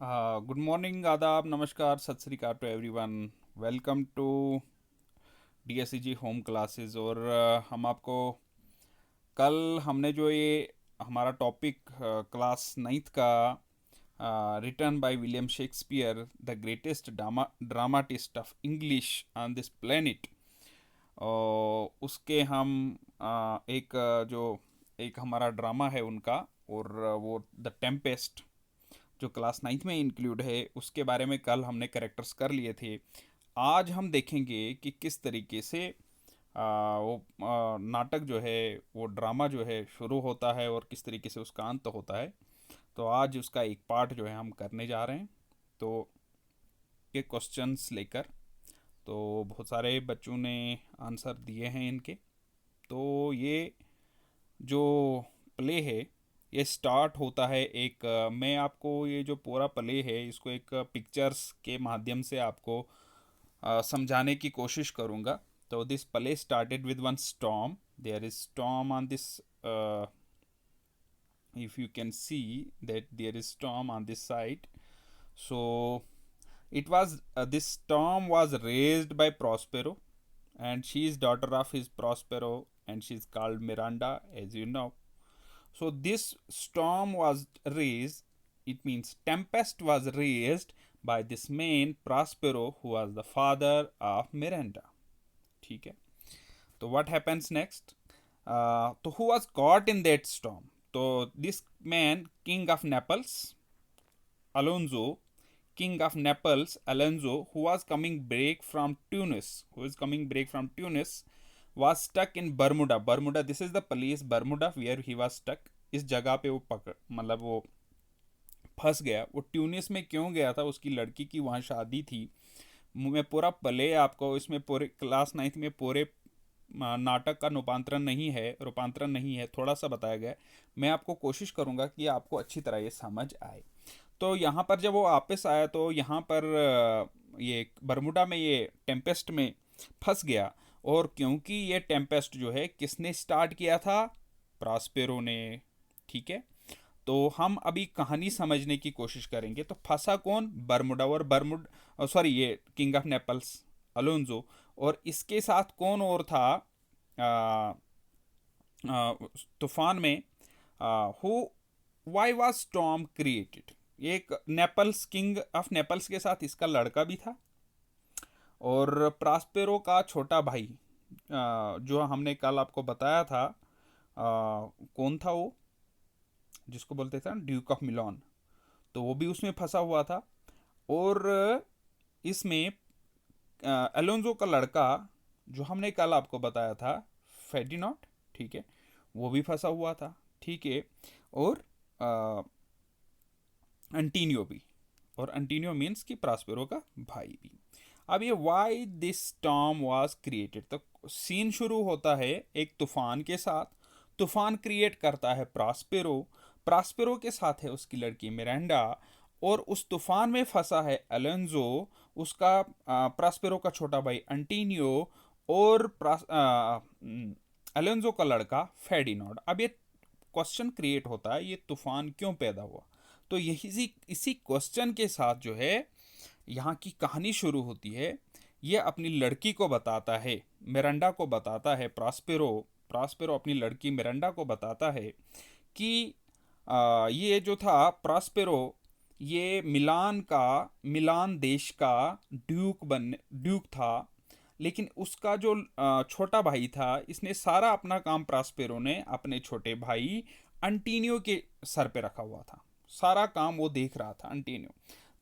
Good morning, आदाब, नमस्कार, सत श्री अकाल to everyone. Welcome to DSCG home classes. और हम आपको कल हमने जो ये हमारा टॉपिक क्लास नाइन्थ का written by William Shakespeare the greatest dramatist of English on this planet, उसके हम जो एक हमारा ड्रामा है उनका, और वो द टेम्पेस्ट जो क्लास नाइन्थ में इंक्लूड है उसके बारे में कल हमने करेक्टर्स कर लिए थे। आज हम देखेंगे कि किस तरीके से नाटक जो है, वो ड्रामा जो है शुरू होता है और किस तरीके से उसका अंत होता है। तो आज उसका एक पार्ट जो है हम करने जा रहे हैं। तो के क्वेश्चंस लेकर, तो बहुत सारे बच्चों ने आंसर दिए हैं इनके। तो ये जो प्ले है ये स्टार्ट होता है मैं आपको ये जो पूरा प्ले है इसको एक पिक्चर्स के माध्यम से आपको समझाने की कोशिश करूँगा। तो this play started with one storm. There is storm on this, if you can see that there is storm on this side. So it was this storm was raised by Prospero, and she is daughter of his Prospero, and she is called Miranda, as you know. So this storm was raised, it means tempest was raised by this man Prospero, who was the father of Miranda. ठीक है। तो what happens next? तो who was caught in that storm? तो this man, king of Naples, Alonso, king of Naples, Alonso, who was coming break from Tunis, was stuck in Bermuda. Bermuda, this is the place Bermuda where he was stuck. इस जगह पे वो पकड़ मतलब वो फंस गया। वो ट्यूनिस में क्यों गया था? उसकी लड़की की वहाँ शादी थी। मैं पूरा प्ले आपको इसमें पूरे क्लास नाइन्थ में पूरे नाटक का रूपांतरण नहीं है, थोड़ा सा बताया गया है। मैं आपको कोशिश करूँगा कि आपको अच्छी तरह ये समझ आए। तो यहाँ पर जब वो वापस आया तो यहाँ पर ये बरमुडा में ये टेम्पेस्ट में फंस गया। और क्योंकि ये टेम्पेस्ट जो है किसने स्टार्ट किया था? प्रॉस्पेरो ने। ठीक है। तो हम अभी कहानी समझने की कोशिश करेंगे। तो फंसा कौन? बरमुडा। और सॉरी, ये किंग ऑफ नेपल्स अलोंजो। और इसके साथ कौन और था तूफान में? Who why was storm created? एक नेपल्स, किंग ऑफ नेपल्स के साथ इसका लड़का भी था, और प्रास्पेरो का छोटा भाई, जो हमने कल आपको बताया था, कौन था वो, जिसको बोलते थे ना ड्यूक ऑफ मिलान। तो वो भी उसमें फंसा हुआ था। और इसमें अलोंजो का लड़का, जो हमने कल आपको बताया था, फेडिनॉट, ठीक है, वो भी फंसा हुआ था। ठीक है। और एंटीनियो भी। और एंटीनियो मीन्स कि प्रास्पेरो का भाई भी। अब ये why this storm was created, तो सीन शुरू होता है एक तूफान के साथ। तूफान क्रिएट करता है प्रास्पेरो। प्रास्पेरो के साथ है उसकी लड़की मिरांडा। और उस तूफान में फंसा है अलेंजो, उसका प्रास्पेरो का छोटा भाई एंटीनियो, और अलेंजो का लड़का फेडिनॉड। अब ये क्वेश्चन क्रिएट होता है, ये तूफान क्यों पैदा हुआ? तो यही इसी क्वेश्चन के साथ जो है यहाँ की कहानी शुरू होती है। ये अपनी लड़की को बताता है, मिरांडा को बताता है, प्रॉस्पेरो प्रॉस्पेरो अपनी लड़की मिरांडा को बताता है कि ये जो था प्रॉस्पेरो, ये मिलान देश का ड्यूक था। लेकिन उसका जो छोटा भाई था, इसने सारा अपना काम प्रॉस्पेरो ने अपने छोटे भाई अंटीनियो के सर पे रखा हुआ था। सारा काम वो देख रहा था अंटीनियो।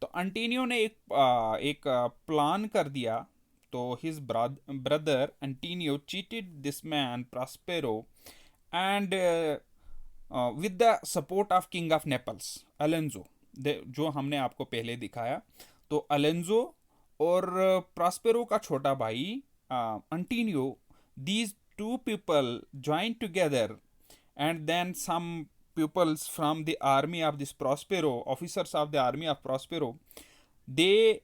तो अंटीनियो ने एक प्लान कर दिया। तो his brother Antonio cheated this man Prospero, and with the support of king of Naples Alonso, जो हमने आपको पहले दिखाया। तो अलेंजो और प्रॉस्पेरो का छोटा भाई अंटीनियो, these two people joined together, and then some pupils from the army of this Prospero, officers of the army of Prospero, they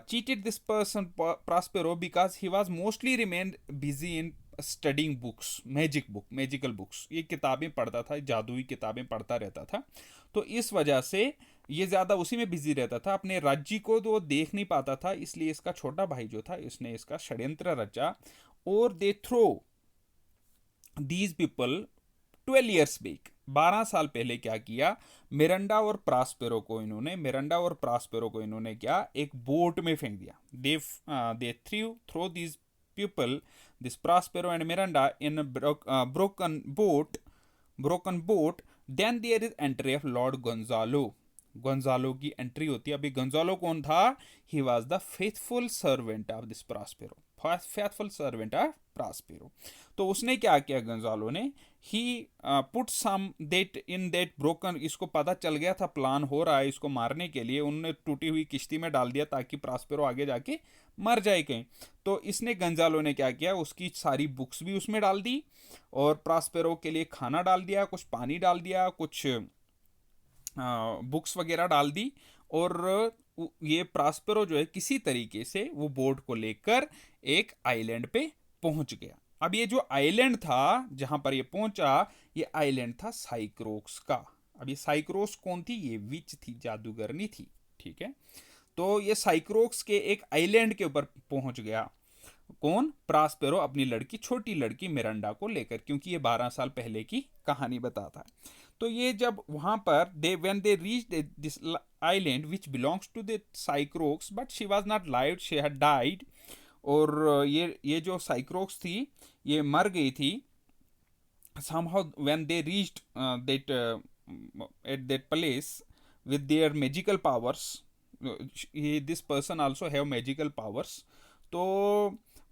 cheated this person Prospero because he was mostly remained busy in studying books, magical books, ये किताबें पढ़ता था, जादुई किताबें पढ़ता रहता था। तो इस वजह से ये ज़्यादा उसी में बिजी रहता था, अपने राज्य को तो वो देख नहीं पाता था, इसलिए इसका छोटा भाई जो था इसने इसका षड्यंत्र रचा। और they throw these people 12 years back, 12 साल पहले क्या किया, मिरांडा और प्रास्पेरो को इन्होंने क्या, एक बोट में फेंक दिया। They throw these people, this Prospero and Miranda, in broken boat. Then there is entry of lord Gonzalo, Gonzalo की एंट्री होती है। अभी गोंजालो कौन था, he was the faithful servant of this Prospero, faithful servant of Prospero. तो उसने क्या किया गोंजालो ने, he put some that in that broken, इसको पता चल गया था प्लान हो रहा है इसको मारने के लिए, उन्होंने टूटी हुई किश्ती में डाल दिया ताकि प्रास्पेरो आगे जाके मर जाए कहीं। तो इसने गोंजालो ने क्या किया, उसकी सारी बुक्स भी उसमें डाल दी और प्रास्पेरो के लिए खाना डाल दिया, कुछ पानी डाल दिया, कुछ बुक्स वगैरह डाल दी। और ये प्रास्पेरो जो है किसी तरीके से वो बोट को लेकर एक आइलैंड पे पहुंच गया। अब ये जो आइलैंड था जहां पर ये पहुंचा, ये आइलैंड था साइक्रोक्स का। अब ये साइक्रोक्स कौन थी, ये विच थी, जादूगरनी थी, ठीक है। तो ये साइक्रोक्स के एक आइलैंड के ऊपर पहुंच गया, कौन, प्रास्पेरो अपनी लड़की, छोटी लड़की मिरांडा को लेकर, क्योंकि ये 12 साल पहले की कहानी बताता है। तो ये जब वहां पर when they reach this island which belongs to the Sycorax, but she was not live, she had died. और ये जो साइक्रोक्स थी ये मर गई थी। somehow when they reached that at that place with their magical powers, this person also have magical powers। तो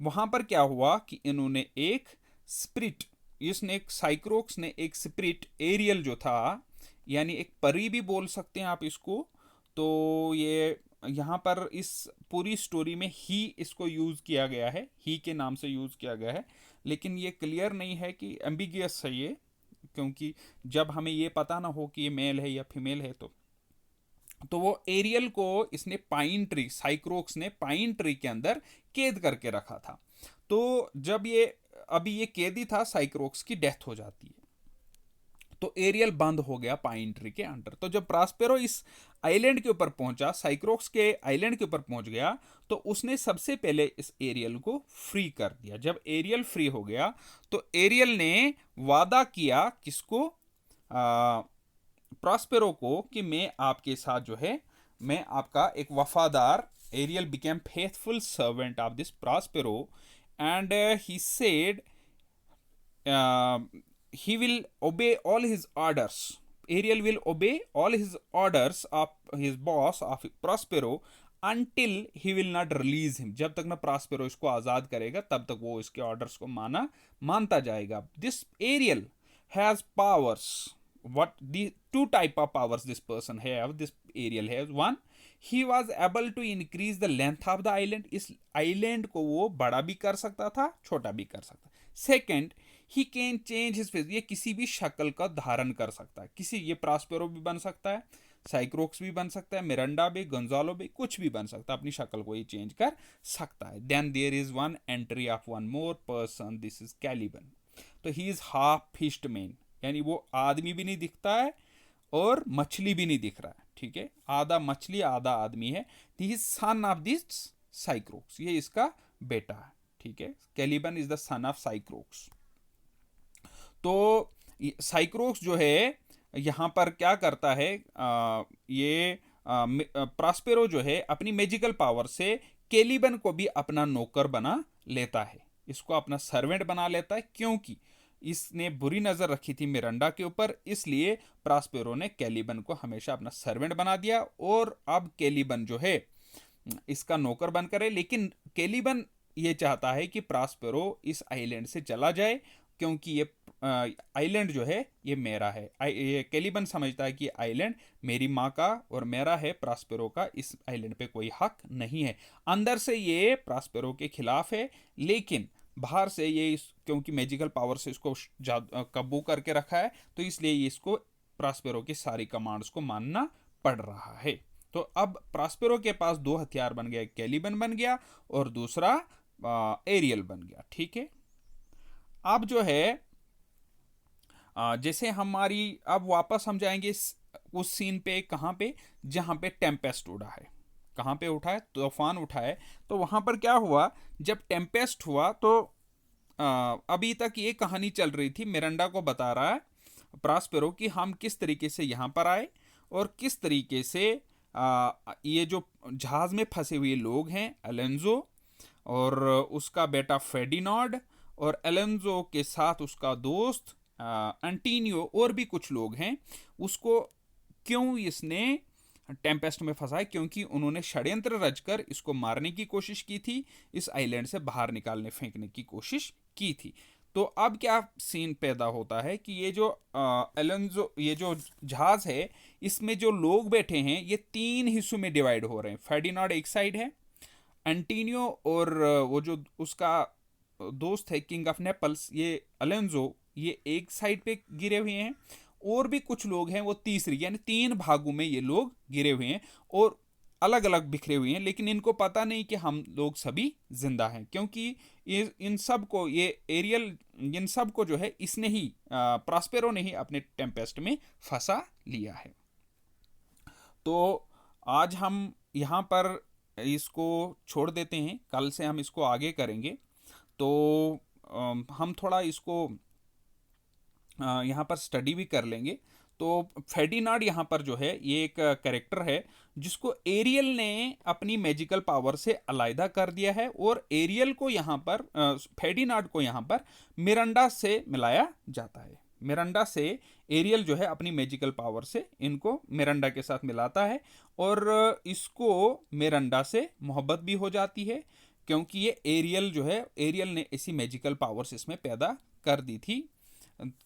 वहां पर क्या हुआ कि इन्होंने एक स्पिरिट, इसने एक साइक्रोक्स ने एक स्पिरिट, एरियल जो था, यानी एक परी भी बोल सकते हैं आप इसको। तो ये यहाँ पर इस पूरी स्टोरी में ही इसको यूज किया गया है, ही के नाम से यूज किया गया है, लेकिन ये क्लियर नहीं है कि एम्बिगियस है ये, क्योंकि जब हमें ये पता ना हो कि ये मेल है या फीमेल है तो वो एरियल को इसने पाइन ट्री, साइक्रोक्स ने पाइन ट्री के अंदर कैद करके रखा था। तो जब ये अभी ये कैदी था, साइक्रोक्स की डेथ हो जाती है, तो एरियल बंद हो गया पाइन ट्री के अंडर। तो जब प्रास्पेरो इस आइलैंड के ऊपर पहुंचा, साइक्रोक्स के आइलैंड के ऊपर पहुंच गया, तो उसने सबसे पहले इस एरियल को फ्री कर दिया। जब एरियल फ्री हो गया तो एरियल ने वादा किया किसको, प्रॉस्पेरो को, कि मैं आपके साथ जो है, मैं आपका एक वफादार, Ariel became faithful servant of this Prospero and he said he will obey all his orders, Ariel will obey all his orders of his boss of Prospero until he will not release him, जब तक ना Prospero इसको आज़ाद करेगा तब तक वो इसके orders को मानता जाएगा। This Ariel has powers, what the two type of powers this person have, this Ariel has, one, he was able to increase the length of the island, इस आइलैंड को वो बड़ा भी कर सकता था, छोटा भी कर सकता। Second, he can change his face, ये किसी भी शक्ल का धारण कर सकता है, किसी, ये प्रास्पेरो भी बन सकता है, साइक्रोक्स भी बन सकता है, मिरांडा भी, गोंजालो भी, कुछ भी बन सकता है, अपनी शक्ल को ये चेंज कर सकता है। Then there is one entry of one more person, this is Caliban. तो he is half fished man, यानी वो आदमी भी नहीं दिखता है और मछली भी नहीं दिख रहा है, ठीक है, आधा मछली आधा आदमी है। He is son of this Sycorax, ये इसका बेटा है, ठीक है। Caliban is the son of Sycorax. तो साइक्रोक्स जो है यहाँ पर क्या करता है, ये प्रॉस्पेरो जो है अपनी मैजिकल पावर से कैलिबन को भी अपना नौकर बना लेता है, इसको अपना सर्वेंट बना लेता है, क्योंकि इसने बुरी नज़र रखी थी मिरांडा के ऊपर, इसलिए प्रॉस्पेरो ने कैलिबन को हमेशा अपना सर्वेंट बना दिया। और अब कैलिबन जो है इसका नौकर बनकर है, लेकिन कैलिबन ये चाहता है कि प्रॉस्पेरो इस आइलैंड से चला जाए, क्योंकि ये आइलैंड जो है ये मेरा है। ये कैलिबन समझता है कि आइलैंड मेरी माँ का और मेरा है, प्रॉस्पेरो का इस आइलैंड पे कोई हक नहीं है। अंदर से ये प्रॉस्पेरो के खिलाफ है, लेकिन बाहर से ये क्योंकि मैजिकल पावर से इसको काबू करके रखा है, तो इसलिए ये इसको प्रॉस्पेरो की सारी कमांड्स को मानना पड़ रहा है। तो अब प्रॉस्पेरो के पास दो हथियार बन गया, कैलिबन बन गया और दूसरा एरियल बन गया, ठीक है। अब जो है जैसे हमारी, अब वापस हम जाएंगे उस सीन पे, कहाँ पे, जहाँ पे टेम्पेस्ट उड़ा है, कहाँ पे उठा है, तूफान उठा है। तो वहाँ पर क्या हुआ, जब टेम्पेस्ट हुआ तो अभी तक ये कहानी चल रही थी, मिरांडा को बता रहा है प्रॉस्पेरो कि हम किस तरीके से यहाँ पर आए और किस तरीके से ये जो जहाज़ में फंसे हुए लोग हैं, अलेंजो और उसका बेटा फेर्डिनांड, और एलेंजो के साथ उसका दोस्त एंटीनियो और भी कुछ लोग हैं, उसको क्यों इसने टेम्पेस्ट में फंसा है, क्योंकि उन्होंने षड्यंत्र रचकर इसको मारने की कोशिश की थी, इस आइलैंड से बाहर निकालने फेंकने की कोशिश की थी। तो अब क्या सीन पैदा होता है कि ये जो एलेंजो, ये जो जहाज है, इसमें जो लोग बैठे हैं ये 3 हिस्सों में डिवाइड हो रहे हैं। फेर्डिनांड एक साइड है, एंटीनियो और वो जो उसका दोस्त है किंग ऑफ नेपल्स, ये अलेंजो, ये एक साइड पे गिरे हुए हैं, और भी कुछ लोग हैं वो तीसरी, यानी 3 भागों में ये लोग गिरे हुए हैं और अलग अलग बिखरे हुए हैं। लेकिन इनको पता नहीं कि हम लोग सभी जिंदा हैं, क्योंकि ये इन सब को, ये एरियल, इन सब को जो है इसने ही, प्रॉस्पेरो ने ही अपने टेम्पेस्ट में फंसा लिया है। तो आज हम यहाँ पर इसको छोड़ देते हैं, कल से हम इसको आगे करेंगे। तो हम थोड़ा इसको यहाँ पर स्टडी भी कर लेंगे। तो फेर्डिनांड यहाँ पर जो है ये एक कैरेक्टर है जिसको एरियल ने अपनी मैजिकल पावर से अलहदा कर दिया है, और एरियल को यहाँ पर, फेर्डिनांड को यहाँ पर मिरांडा से मिलाया जाता है। मिरांडा से एरियल जो है अपनी मैजिकल पावर से इनको मिरांडा के साथ मिलाता है, और इसको मिरांडा से मोहब्बत भी हो जाती है, क्योंकि ये एरियल जो है, एरियल ने ऐसी मैजिकल पावर्स इसमें पैदा कर दी थी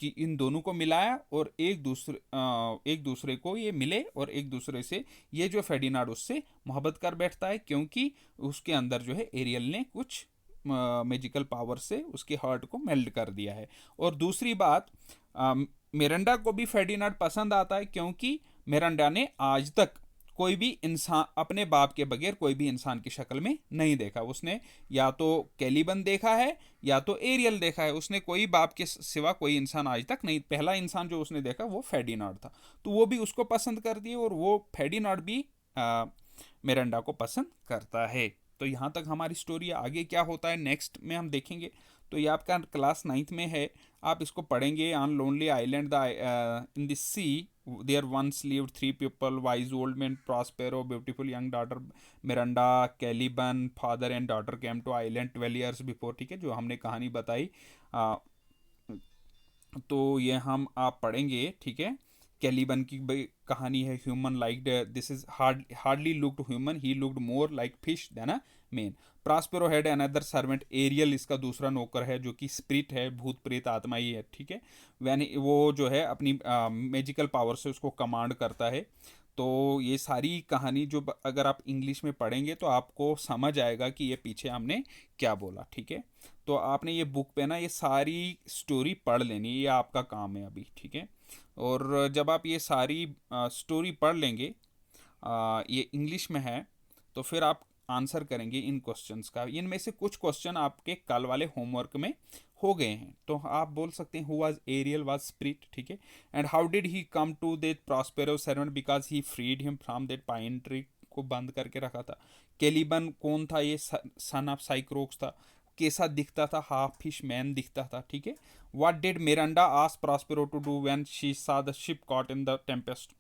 कि इन दोनों को मिलाया और एक दूसरे को ये मिले, और एक दूसरे से ये जो फेर्डिनांड उससे मोहब्बत कर बैठता है, क्योंकि उसके अंदर जो है एरियल ने कुछ मैजिकल पावर से उसके हार्ट को मेल्ट कर दिया है। और दूसरी बात, मिरांडा को भी फेर्डिनांड पसंद आता है, क्योंकि मिरांडा ने आज तक कोई भी इंसान, अपने बाप के बगैर कोई भी इंसान की शक्ल में नहीं देखा। उसने या तो कैलिबन देखा है या तो एरियल देखा है, उसने कोई बाप के सिवा कोई इंसान आज तक नहीं, पहला इंसान जो उसने देखा वो फेर्डिनांड था। तो वो भी उसको पसंद कर दिए, और वो फेर्डिनांड भी मिरांडा को पसंद करता है। तो यहाँ तक हमारी स्टोरी। आगे क्या होता है नेक्स्ट में हम देखेंगे। तो ये आपका क्लास 9th में है, आप इसको पढ़ेंगे। On lonely island in the sea there once lived 3 people, wise old man Prospero, beautiful young daughter Miranda, Caliban, father and daughter came to island 12 years before. ठीक है, जो हमने कहानी बताई, तो ये हम आप पढ़ेंगे। ठीक है, कैलिबन की कहानी है, human like this is hardly looked human, he looked more like fish then a man. Prospero had another servant, Ariel इसका दूसरा नौकर है, जो कि स्पिरिट है, भूत प्रेत आत्मा ही है। ठीक है, वैन वो जो है अपनी मैजिकल पावर से उसको कमांड करता है। तो ये सारी कहानी जो अगर आप इंग्लिश में पढ़ेंगे तो आपको समझ आएगा कि ये पीछे हमने क्या बोला। ठीक है, तो आपने ये बुक पे ना ये सारी स्टोरी पढ़ लेनी, ये आपका काम है अभी। ठीक है, और जब आप ये सारी स्टोरी पढ़ लेंगे, ये इंग्लिश में है, तो फिर आप आंसर करेंगे इन क्वेश्चंस का। इनमें से कुछ क्वेश्चन आपके कल वाले होमवर्क में हो गए हैं। तो आप बोल सकते हैं who was Ariel was spirit. ठीक है, and how did he come to that Prospero servant, because he freed him from that pine tree, को बंद करके रखा था। कैलिबन कौन था, ये सन ऑफ साइक्रोक्स था। कैसा दिखता था, हाफ फिश मैन दिखता था। ठीक है, what did Miranda ask Prospero to do when she saw the ship caught in the tempest,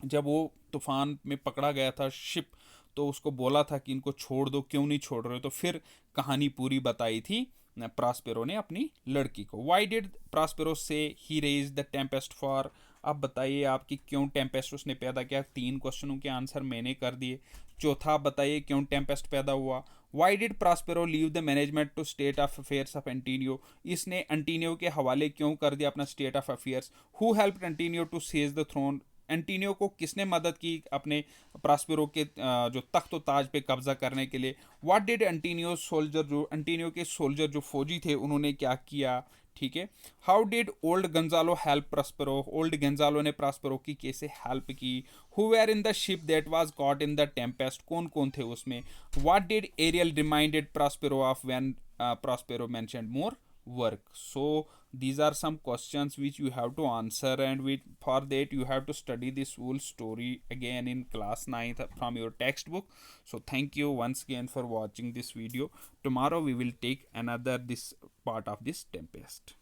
जब वो तूफान में पकड़ा गया था शिप, तो उसको बोला था कि इनको छोड़ दो, क्यों नहीं छोड़ रहे हो। तो फिर कहानी पूरी बताई थी प्रॉस्पेरो ने अपनी लड़की को। वाई डिड प्रॉस्पेरो से ही रेज द टेम्पेस्ट फॉर, अब बताइए आपकी क्यों टेम्पेस्ट उसने पैदा किया। 3 क्वेश्चनों के आंसर मैंने कर दिए। चौथा बताइए क्यों टेम्पेस्ट पैदा हुआ। Why did Prospero leave the management to state of affairs of Antonio, इसने एंटीनियो के हवाले क्यों कर दिया अपना state of affairs. Who helped Antonio to seize the throne, Antonio को किसने मदद की अपने प्रॉस्पेरो के जो तख्त ताज पे कब्जा करने के लिए। व्हाट डिड एंटीनियो सोल्जर, जो एंटीनियो के सोल्जर जो फौजी थे उन्होंने क्या किया। ठीक है, how did old Gonzalo help Prospero, old Gonzalo ने प्रॉस्पेरो की कैसे हेल्प की। Who were in the ship that was caught in the tempest, कौन कौन थे उसमें। What did Ariel reminded Prospero of when Prospero mentioned more work. So these are some questions which you have to answer, and for that you have to study this whole story again in class 9th from your textbook. So thank you once again for watching this video. Tomorrow we will take another this part of this Tempest.